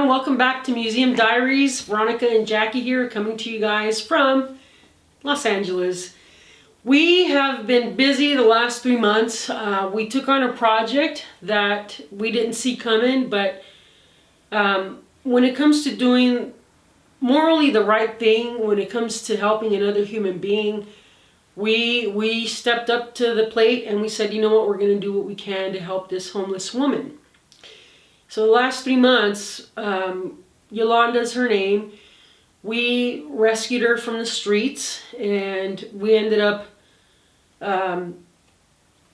everyone, welcome back to Museum Diaries. Veronica and Jackie here, coming to you guys from Los Angeles. We have been busy the last 3 months. We took on a project that we didn't see coming, but when it comes to doing morally the right thing, when it comes to helping another human being, we stepped up to the plate and we said, you know what, we're going to do what we can to help this homeless woman. So the last 3 months, Yolanda's her name, we rescued her from the streets, and we ended up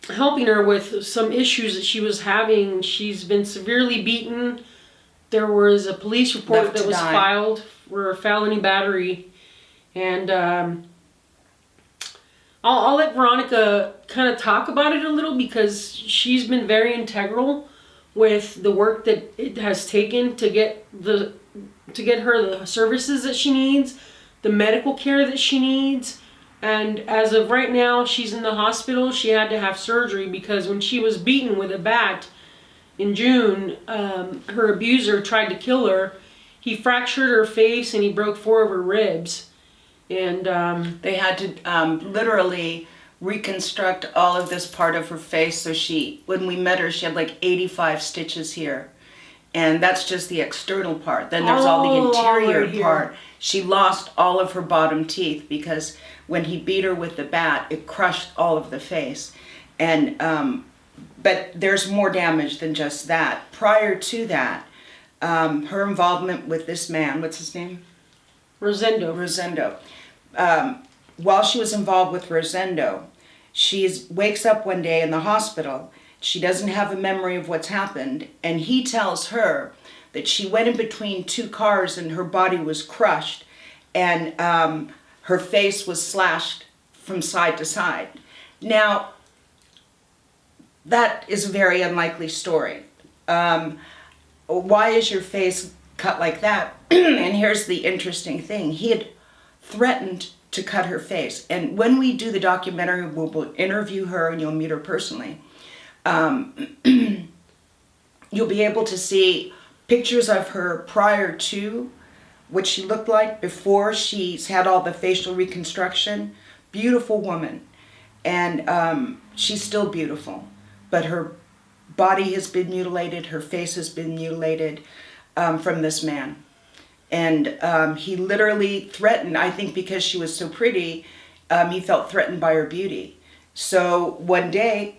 helping her with some issues that she was having. She's been severely beaten. There was a police report that was filed for a felony battery, and I'll let Veronica kind of talk about it a little, because she's been very integral with the work that it has taken to get her the services that she needs, the medical care that she needs. And as of right now, she's in the hospital. She had to have surgery because when she was beaten with a bat in June, her abuser tried to kill her. He fractured her face and he broke 4 of her ribs. And they had to literally reconstruct all of this part of her face. So when we met her, she had like 85 stitches here. And that's just the external part. Then there's all the interior part. She lost all of her bottom teeth because when he beat her with the bat, it crushed all of the face. And but there's more damage than just that. Prior to that, her involvement with this man, what's his name? Rosendo. While she was involved with Rosendo, she wakes up one day in the hospital. She doesn't have a memory of what's happened, and he tells her that she went in between 2 cars and her body was crushed, and her face was slashed from side to side. Now, that is a very unlikely story. Why is your face cut like that? And here's the interesting thing. He had threatened to cut her face. And when we do the documentary, we'll interview her and you'll meet her personally. You'll be able to see pictures of her prior to what she looked like before she's had all the facial reconstruction. Beautiful woman. And she's still beautiful. But her body has been mutilated, her face has been mutilated from this man. And he literally threatened, I think because she was so pretty, he felt threatened by her beauty. So one day,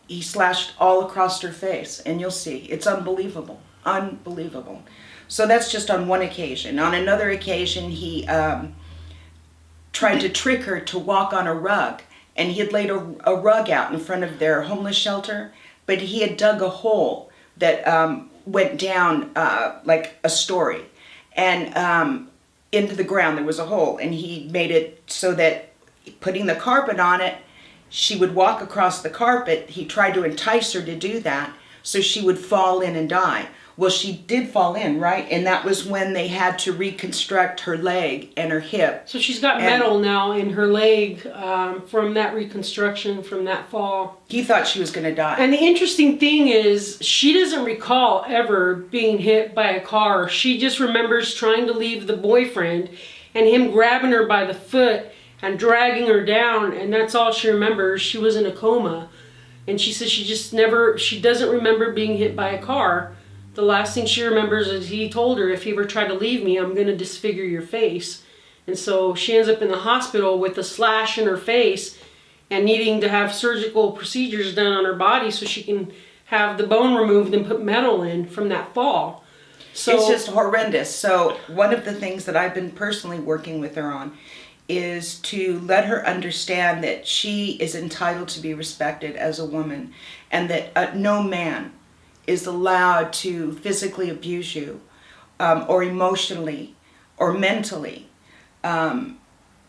he slashed all across her face, and you'll see. It's unbelievable. Unbelievable. So that's just on one occasion. On another occasion, he tried to trick her to walk on a rug, and he had laid a rug out in front of their homeless shelter, but he had dug a hole that went down like a story. And into the ground there was a hole, and he made it so that putting the carpet on it, she would walk across the carpet. He tried to entice her to do that so she would fall in and die. Well, she did fall in, right? And that was when they had to reconstruct her leg and her hip. So she's got metal now in her leg from that reconstruction, from that fall. He thought she was going to die. And the interesting thing is, she doesn't recall ever being hit by a car. She just remembers trying to leave the boyfriend and him grabbing her by the foot and dragging her down, and that's all she remembers. She was in a coma. And she says she doesn't remember being hit by a car. The last thing she remembers is he told her, if you ever try to leave me, I'm going to disfigure your face. And so she ends up in the hospital with a slash in her face and needing to have surgical procedures done on her body so she can have the bone removed and put metal in from that fall. So it's just horrendous. So one of the things that I've been personally working with her on is to let her understand that she is entitled to be respected as a woman, and that no man is allowed to physically abuse you or emotionally or mentally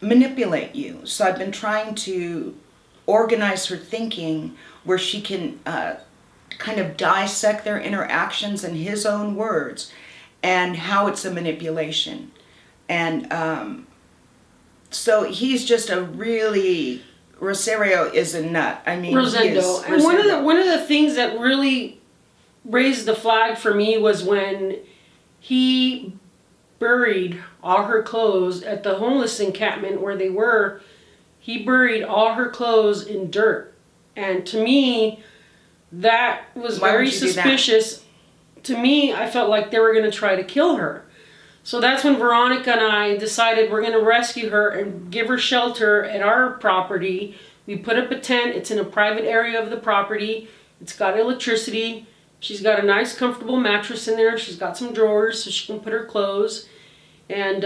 manipulate you. So I've been trying to organize her thinking where she can kind of dissect their interactions in his own words and how it's a manipulation. And so he's just a really, Rosario is a nut. I mean, Rosendo. And one of the things that really raised the flag for me was when he buried all her clothes at the homeless encampment where they were. He buried all her clothes in dirt. And to me, that was very suspicious. To me, I felt like they were going to try to kill her. So that's when Veronica and I decided we're going to rescue her and give her shelter at our property. We put up a tent. It's in a private area of the property. It's got electricity. She's got a nice, comfortable mattress in there. She's got some drawers so she can put her clothes. And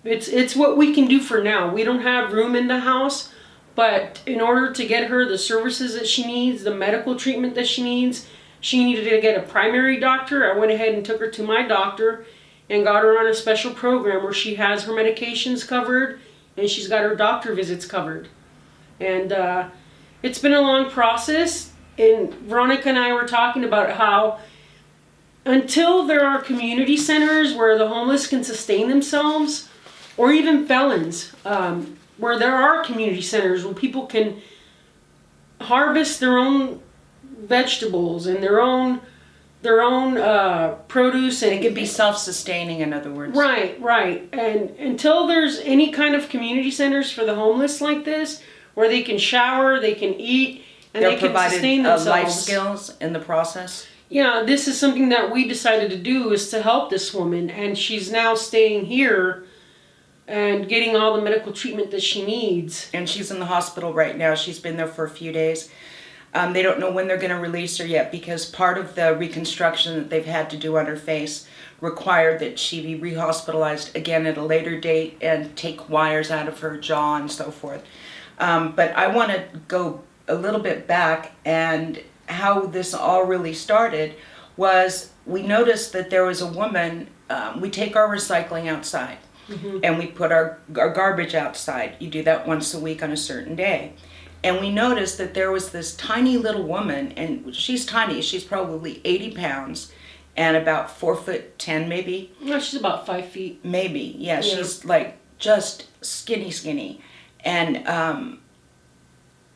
it's what we can do for now. We don't have room in the house, but in order to get her the services that she needs, the medical treatment that she needs, she needed to get a primary doctor. I went ahead and took her to my doctor and got her on a special program where she has her medications covered and she's got her doctor visits covered. And it's been a long process. And Veronica and I were talking about how until there are community centers where the homeless can sustain themselves, or even felons, where there are community centers where people can harvest their own vegetables and their own produce, and it can be self-sustaining, in other words. Right. And until there's any kind of community centers for the homeless like this, where they can shower, they can eat, and they can sustain themselves. Life skills in the process. Yeah, this is something that we decided to do, is to help this woman, and she's now staying here and getting all the medical treatment that she needs. And she's in the hospital right now. She's been there for a few days. They don't know when they're going to release her yet, because part of the reconstruction that they've had to do on her face required that she be rehospitalized again at a later date and take wires out of her jaw and so forth. But I want to go a little bit back, and how this all really started was we noticed that there was a woman. We take our recycling outside, and we put our garbage outside. You do that once a week on a certain day. And we noticed that there was this tiny little woman, and she's tiny. She's probably 80 pounds and about 4'10" maybe. No, she's about 5 feet. Maybe, yeah. She's like just skinny. And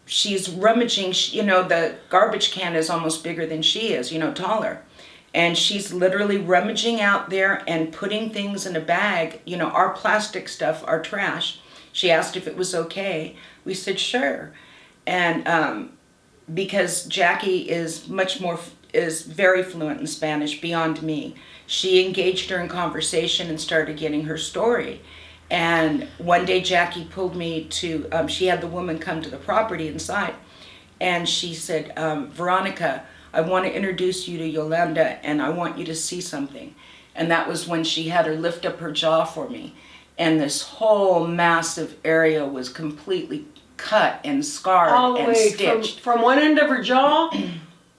she's rummaging, the garbage can is almost bigger than she is, taller. And she's literally rummaging out there and putting things in a bag, our plastic stuff, our trash. She asked if it was okay. We said, sure. And because Jackie is very fluent in Spanish, beyond me, she engaged her in conversation and started getting her story. And one day Jackie pulled me to, she had the woman come to the property inside, and she said, Veronica, I want to introduce you to Yolanda, and I want you to see something. And that was when she had her lift up her jaw for me. And this whole massive area was completely cut and scarred and stitched. From one end of her jaw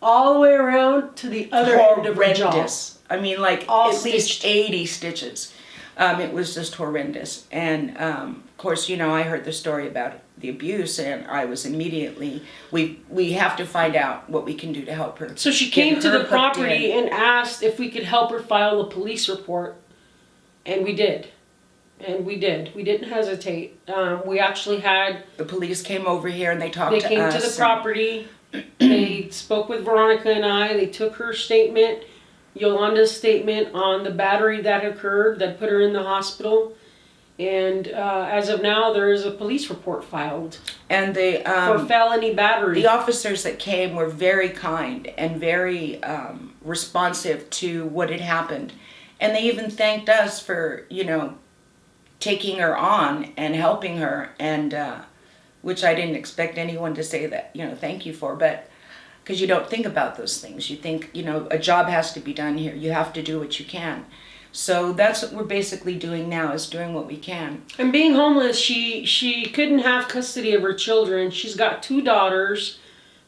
all the way around to the other end of her jaw. I mean, like all at least 80 stitches. It was just horrendous. And of course, I heard the story about the abuse, and I was immediately, we have to find out what we can do to help her. So she came to the property and asked if we could help her file a police report, and we did. We didn't hesitate. We actually had... The police came over here and they talked to us. They came to the property. They spoke with Veronica and I. They took her statement, Yolanda's statement on the battery that occurred, that put her in the hospital. And as of now, there is a police report filed. And they... for felony battery. The officers that came were very kind and very responsive to what had happened. And they even thanked us for, taking her on and helping her, and which I didn't expect anyone to say that, thank you for, but because you don't think about those things. You think, a job has to be done here. You have to do what you can. So that's what we're basically doing now, is doing what we can. And being homeless, she couldn't have custody of her children. She's got 2 daughters.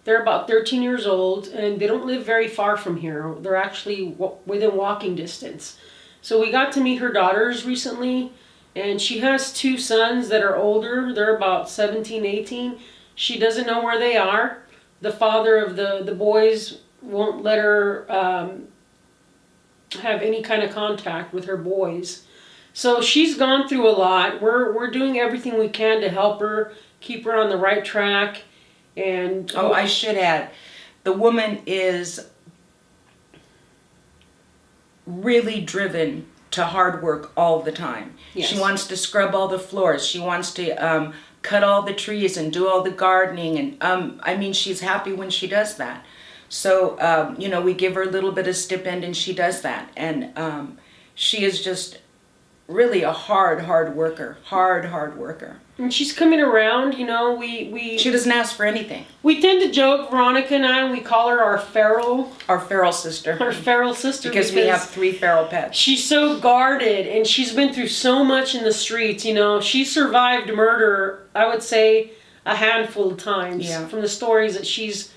They're about 13 years old, and they don't live very far from here. They're actually within walking distance. So we got to meet her daughters recently. And she has 2 sons that are older. They're about 17, 18. She doesn't know where they are. The father of the boys won't let her have any kind of contact with her boys. So she's gone through a lot. We're doing everything we can to help her, keep her on the right track. And I should add, the woman is really driven to hard work all the time. Yes. She wants to scrub all the floors. She wants to cut all the trees and do all the gardening. And I mean, she's happy when she does that. So, you know, we give her a little bit of stipend and she does that. And she is just really a hard worker. Hard worker. And she's coming around, you know, She doesn't ask for anything. we tend to joke, Veronica and I, we call her our feral sister. our feral sister Because we have 3 feral pets. she's so guarded and she's been through so much in the streets, you know. She survived murder, I would say, a handful of times from the stories that she's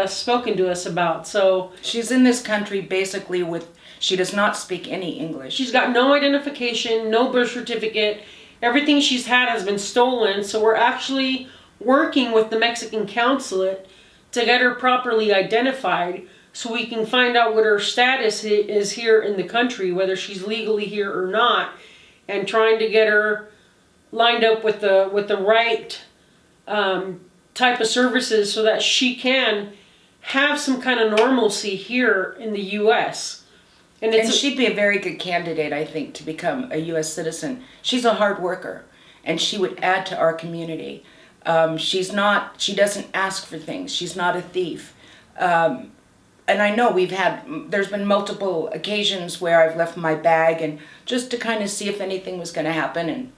spoken to us about. So she's in this country basically she does not speak any English. She's got no identification, no birth certificate. Everything she's had has been stolen, so we're actually working with the Mexican consulate to get her properly identified so we can find out what her status is here in the country, whether she's legally here or not, and trying to get her lined up with the right type of services so that she can have some kind of normalcy here in the U.S. And she'd be a very good candidate, I think, to become a U.S. citizen. She's a hard worker, and she would add to our community. She doesn't ask for things. She's not a thief. And I know there's been multiple occasions where I've left my bag and just to kind of see if anything was going to happen, and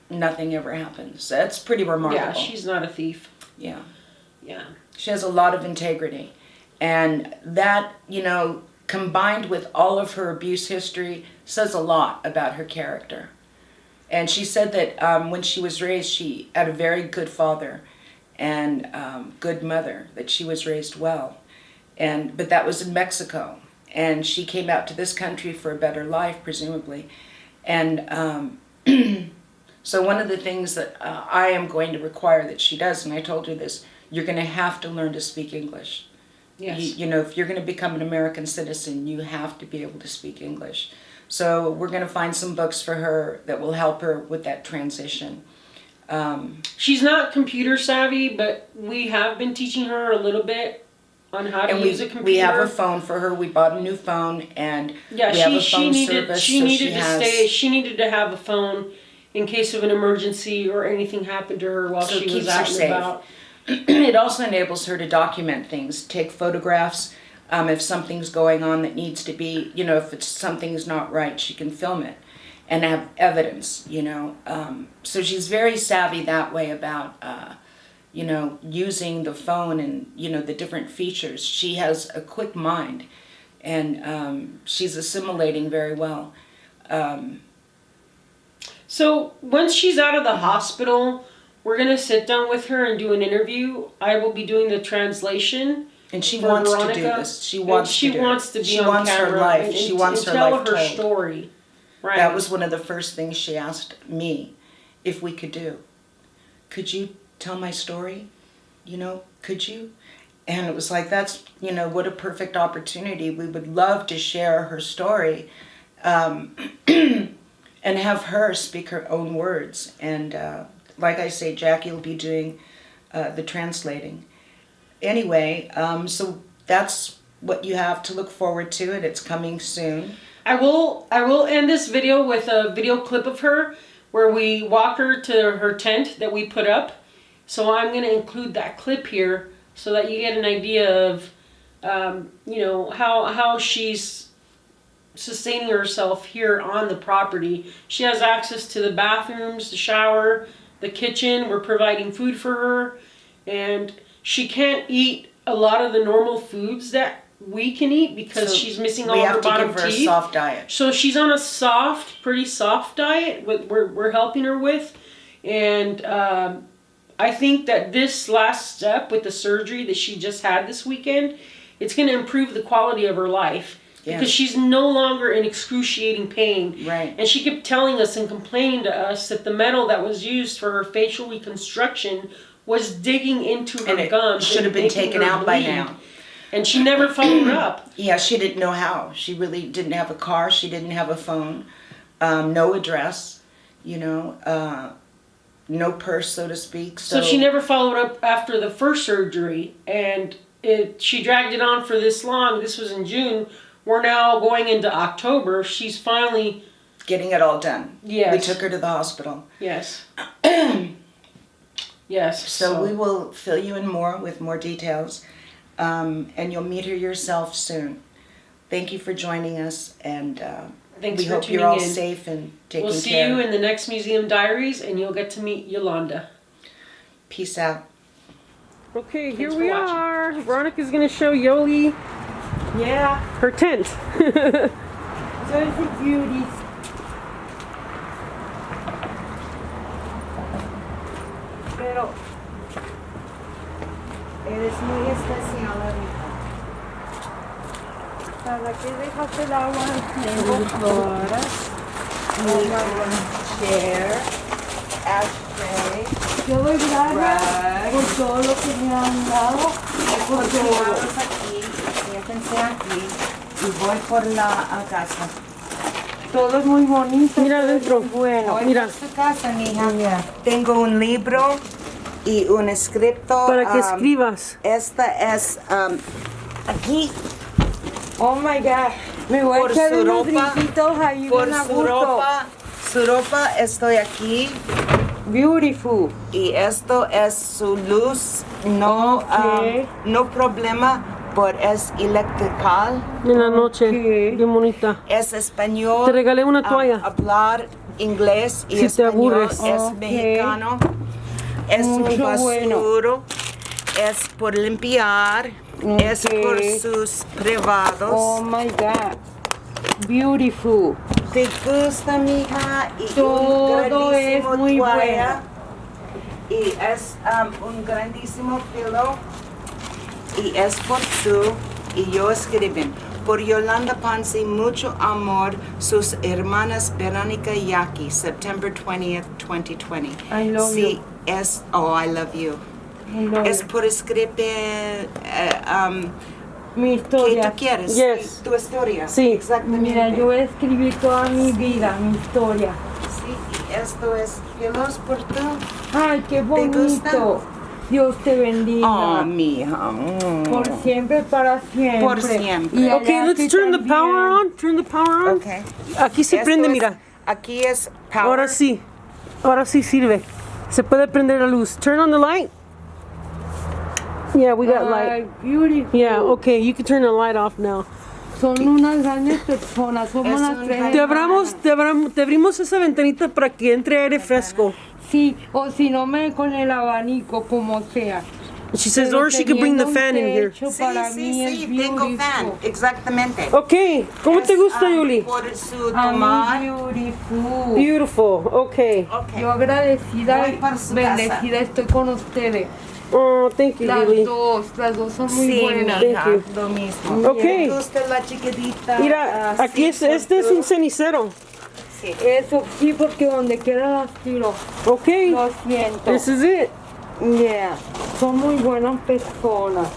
nothing ever happens. That's pretty remarkable. Yeah, she's not a thief. Yeah. Yeah. She has a lot of integrity. And that, you know, combined with all of her abuse history, says a lot about her character. And she said that when she was raised, she had a very good father and good mother, that she was raised well. But that was in Mexico. And she came out to this country for a better life, presumably. And so one of the things that I am going to require that she does, and I told her this, you're going to have to learn to speak English. Yes. You know, if you're going to become an American citizen, you have to be able to speak English. So we're going to find some books for her that will help her with that transition. She's not computer savvy, but we have been teaching her a little bit on how to use a computer. We have a phone for her. We bought a new phone, and we have a phone service. She needed to have a phone in case of an emergency or anything happened to her while she was out and about. It also enables her to document things, take photographs. If something's going on that needs to be, you know, if something's not right, she can film it and have evidence, you know. So she's very savvy that way about, you know, using the phone and, you know, the different features. She has a quick mind, and she's assimilating very well. So once she's out of the hospital, we're going to sit down with her and do an interview. I will be doing the translation. And she wants Veronica. To do this. She wants to be she on wants camera her life. and She wants her tell life her told. story. Right. That was one of the first things she asked me if we could do. Could you tell my story? You know, could you? And it was like, that's, you know, what a perfect opportunity. We would love to share her story and have her speak her own words. And like I say, Jackie will be doing the translating. Anyway, so that's what you have to look forward to, and it's coming soon. I will end this video with a video clip of her where we walk her to her tent that we put up. So I'm going to include that clip here so that you get an idea of, you know, how she's sustaining herself here on the property. She has access to the bathrooms, the shower, the kitchen. We're providing food for her, and she can't eat a lot of the normal foods that we can eat because she's missing all her bottom teeth. We have to give her a soft diet. So she's on a pretty soft diet. We're helping her with, and I think that this last step with the surgery that she just had this weekend, it's going to improve the quality of her life. Yeah. Because she's no longer in excruciating pain. Right. And she kept telling us and complaining to us that the metal that was used for her facial reconstruction was digging into her gums. Should have been taken out by now. And she never followed up. Yeah, she didn't know how. She really didn't have a car. She didn't have a phone. No address, you know, no purse, so to speak. So she never followed up after the first surgery. And she dragged it on for this long. This was in June. we're now going into October. She's finally getting it all done. Yes. We took her to the hospital. Yes. Yes. So we will fill you in more with more details, and you'll meet her yourself soon. Thank you for joining us, and Thanks we for hope you're tuning all in. safe and taken care. We'll see you in the next Museum Diaries, and you'll get to meet Yolanda. Peace out. Okay, Thanks here for we watching. are. Veronica's going to show Yoli her tent. So it's a beauty. Pero eres muy especial ahorita. ¿Para qué dejaste el agua? Tengo flores, chair, ashtray. Yo doy gracias por todo lo que me han dado. Por llevarlos aquí, siéntense aquí y voy por la casa. Todo es muy bonito. Mira todo es adentro. muy bueno. Voy Mira. por su casa, mija. Tengo un libro y un escrito. Para que escribas. Esta es aquí. Oh my God. Me voy Por a echar su unos ropa, brinquitos ahí Por bien a su gusto. ropa estoy aquí. Beautiful. Y esto es su luz, no, Ok. no problema, por es electrical, En la noche. Ok. Bien bonita. es español. Te regalé una toalla. Hablar inglés y Si te español aburres. es Ok. mexicano. Es un Mucho basuro, es por limpiar, es Ok. por sus privados. Oh my God. Beautiful. ¿Te gusta, mija? Y Todo un grandísimo es muy toalla. Y es un grandísimo pillow. Y es por tú. Y yo escriben. Por Yolanda Ponce, mucho amor. Sus hermanas Veronica y Jackie, September 20th, 2020. I love sí, you. es. Oh, I love you. I love Es it. por escribir. Mi ¿Qué historia. tú quieres? Yes. Tu historia. Sí. Exactamente. Mira, yo voy a escribir toda mi vida, mi historia. Sí, y esto es pillows por tú. Ay, qué gusta? bonito. Dios te bendiga. Oh, mija. Por siempre, para siempre. Por siempre. Y Okay, allá let's tú turn the también. power on. Turn the power on. Okay. Aquí se Esto prende, es- mira. Aquí es power. Ahora sí. Ahora sí sirve. Se puede prender la luz. Turn on the light. Yeah, we got light. Ay, beautiful. Yeah, okay, you can turn the light off now. Son unas grandes personas. Somos Es las un tres. gran- Te abrimos esa ventanita para que entre aire fresco. Sí, o si no me con el abanico, como sea. She says, Pero or she could bring the teniendo un fan in here. techo Sí, para sí, mí es sí, tengo beautiful. fan. Exactamente. Okay, ¿cómo te Es, gusta, Yuli? Por su A tomar. mí beautiful. Beautiful, okay. Okay. Yo agradecida Voy y para su bendecida estoy con ustedes. Oh, thank you, Las Yuli. dos son muy Sí, buenas. Thank mija, you. lo mismo. Okay. ¿Te gusta la chiquitita? Mira, aquí sí, este es por un tú? cenicero. Sí. Eso sí, porque donde quiera las tiro. Okay, Lo siento. this is it. Yeah. Son muy buenas personas.